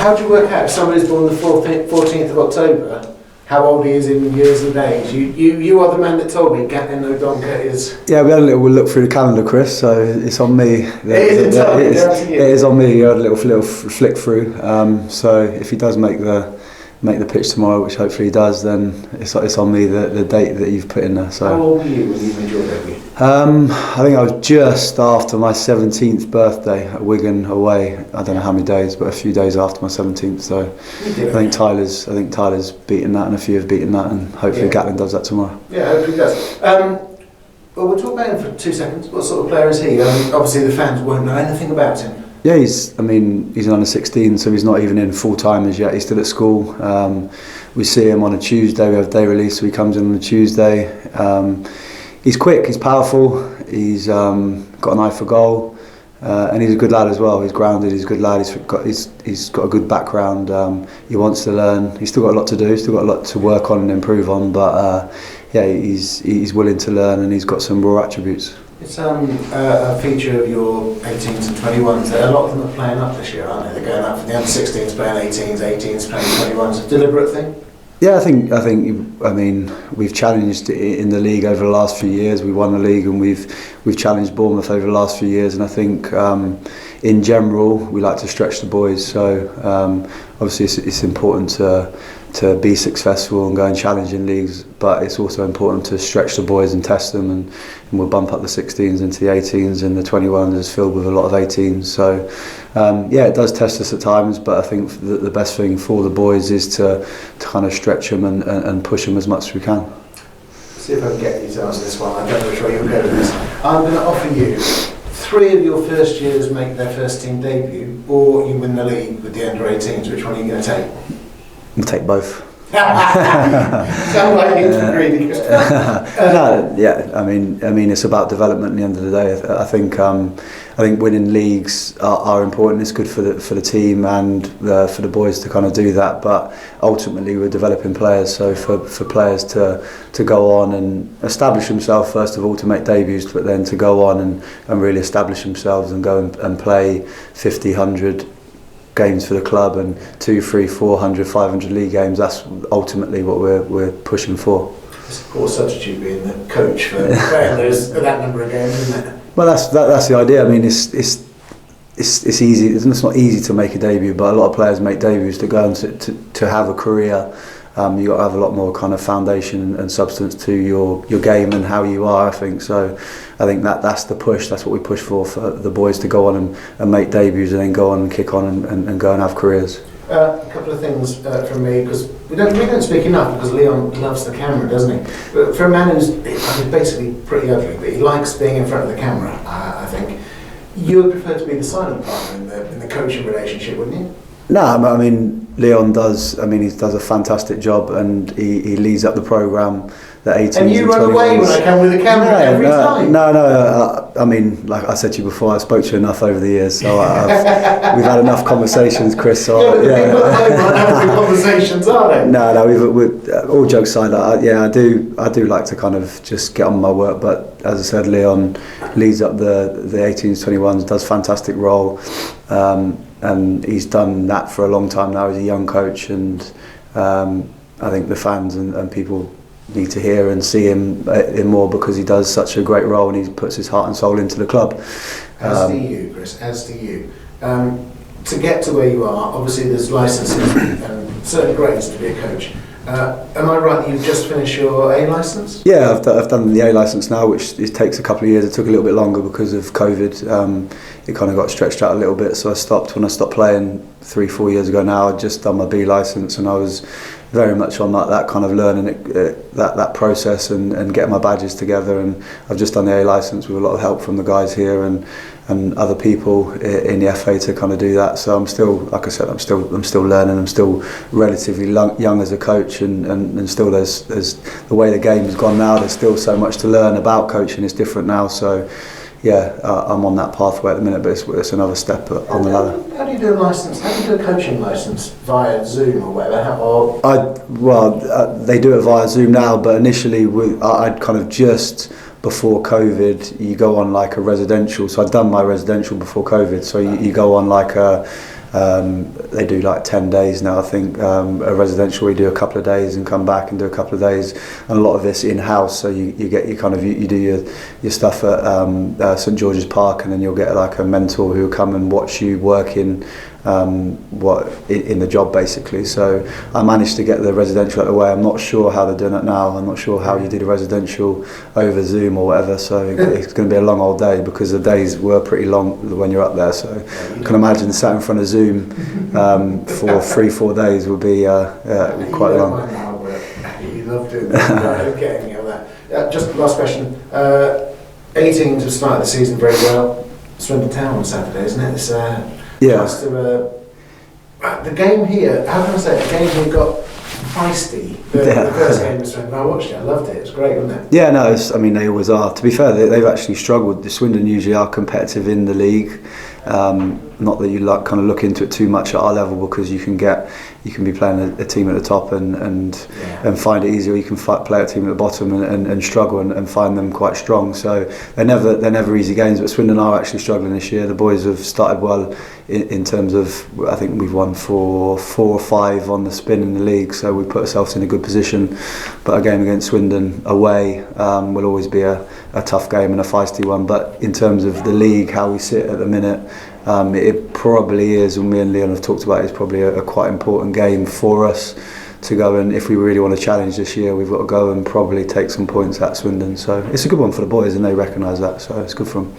how do you work out if somebody's born the 14th of October, how old he is in years and days? You are the man that told me Gatling O'Donca is... Yeah, we had a little look through the calendar, Chris, so it's on me. It is on me. You had a little flick through. So if he does make the pitch tomorrow, which hopefully he does, then it's on me, the date that you've put in there. So. How old were you when you made your debut? I think I was just after my 17th birthday at Wigan away. I don't know how many days, but a few days after my 17th. So I think Tyler's beaten that, and a few have beaten that, and hopefully Gatling does that tomorrow. Yeah, hopefully he does. Well, we'll talk about him for 2 seconds. What sort of player is he? Obviously the fans won't know anything about him. Yeah, he's an under 16, so he's not even in full time as yet. He's still at school. We see him on a Tuesday. We have day release, so he comes in on a Tuesday. He's quick, he's powerful, he's got an eye for goal, and he's a good lad as well. He's grounded, he's a good lad. He's got a good background. He wants to learn. He's still got a lot to do. He's still got a lot to work on and improve on. But he's willing to learn, and he's got some raw attributes. It's a feature of your 18s and 21s that a lot of them are playing up this year, aren't they? They're going up from the under 16s playing 18s, 18s playing 21s. A deliberate thing? Yeah, I mean, we've challenged in the league over the last few years. We won the league, and we've challenged Bournemouth over the last few years. And I think in general we like to stretch the boys. So obviously it's important to be successful and go and challenge in leagues, but it's also important to stretch the boys and test them, and we'll bump up the 16s into the 18s, and the 21s is filled with a lot of 18s. So it does test us at times, but I think the best thing for the boys is to kind of stretch them and push them as much as we can. See if I can get you to answer this one. I don't know which way you'll go with this. I'm going to offer you 3 of your first years make their first team debut, or you win the league with the under 18s. Which one are you going to take? I'll take both. Sound like it's greedy. No, yeah. I mean, it's about development. At the end of the day, I think winning leagues are important. It's good for the team and for the boys to kind of do that. But ultimately, we're developing players. So for players to go on and establish themselves first of all, to make debuts, but then to go on and really establish themselves and go and play 50, 100 games for the club, and 200, 300, 400, 500 league games. That's ultimately what we're pushing for. It's a poor substitute being the coach for playing that number of games, isn't it? Well, that's the idea. I mean, it's easy. It's not easy to make a debut, but a lot of players make debuts to go and to have a career. You got to have a lot more kind of foundation and substance to your game and how you are, I think. So I think that's the push. That's what we push for the boys to go on and make debuts, and then go on and kick on and go and have careers. A couple of things from me, because we don't speak enough, because Leon loves the camera, doesn't he? But for a man who's basically pretty ugly, but he likes being in front of the camera, I think. You would prefer to be the silent partner in the coaching relationship, wouldn't you? No, I mean, Leon does. I mean, he does a fantastic job, and he leads up the programme. The 18s and you run away when I come with the camera every time. No. I mean, like I said to you before, I spoke to you enough over the years, so we've had enough conversations, Chris. So yeah, but the people at home having conversations, are they? No. We've all jokes aside. I do like to kind of just get on my work, but as I said, Leon leads up the 18s, 21s, does a fantastic role. And he's done that for a long time now. He's a young coach, and I think the fans and people need to hear and see him in more, because he does such a great role and he puts his heart and soul into the club. As do you, Chris, as do you. To get to where you are, obviously there's licences and certain grades to be a coach. Am I right that you've just finished your A licence? Yeah, I've done the A licence now, which it takes a couple of years. It took a little bit longer because of COVID. It kind of got stretched out a little bit, so I stopped when I stopped playing 3-4 years ago now. I'd just done my B licence, and I was very much on that kind of learning that process and getting my badges together. And I've just done the A licence with a lot of help from the guys here and other people in the FA to kind of do that. So I'm still, like I said, I'm still learning. I'm still relatively young as a coach, and still there's the way the game has gone now. There's still so much to learn about coaching. It's different now. So yeah, I'm on that pathway at the minute, but it's another step on the ladder. How do you do a licence? How do you do a coaching licence? Via Zoom or whatever? They do it via Zoom now, but initially I'd kind of just before COVID, you go on like a residential. So I'd done my residential before COVID. So you go on like a They do like 10 days now, I think. A residential, we do a couple of days and come back and do a couple of days, and a lot of this in-house. So you get your kind of you do your stuff at St George's Park, and then you'll get like a mentor who will come and watch you working in the job basically. So I managed to get the residential out of the way. I'm not sure how they're doing it now. I'm not sure how you do the residential over Zoom or whatever. So it's going to be a long old day, because the days were pretty long when you're up there. So I can imagine sat in front of Zoom for 3-4 days would be quite long. You love doing that. Okay, you know that. Just last question. 8 teams have started the season very well. Swindon Town on Saturday, isn't it? It's nice to, the game here, how can I say it? The game here got feisty. The first game was Swindon. I watched it, I loved it. It was great, wasn't it? Yeah, no, I mean, they always are. To be fair, they've actually struggled. The Swindon usually are competitive in the league. Not that you kind of look into it too much at our level, because you can be playing a team at the top and find it easy, or you can play a team at the bottom and struggle and find them quite strong. So they're never easy games. But Swindon are actually struggling this year. The boys have started well in terms of, I think we've won 4 or 5 on the spin in the league, so we put ourselves in a good position. But a game against Swindon away will always be a tough game and a feisty one. But in terms of the league, how we sit at the minute, it probably is, and me and Leon have talked about it, it's probably a quite important game for us to go, and if we really want to challenge this year, we've got to go and probably take some points at Swindon. So it's a good one for the boys, and they recognise that, so it's good for them.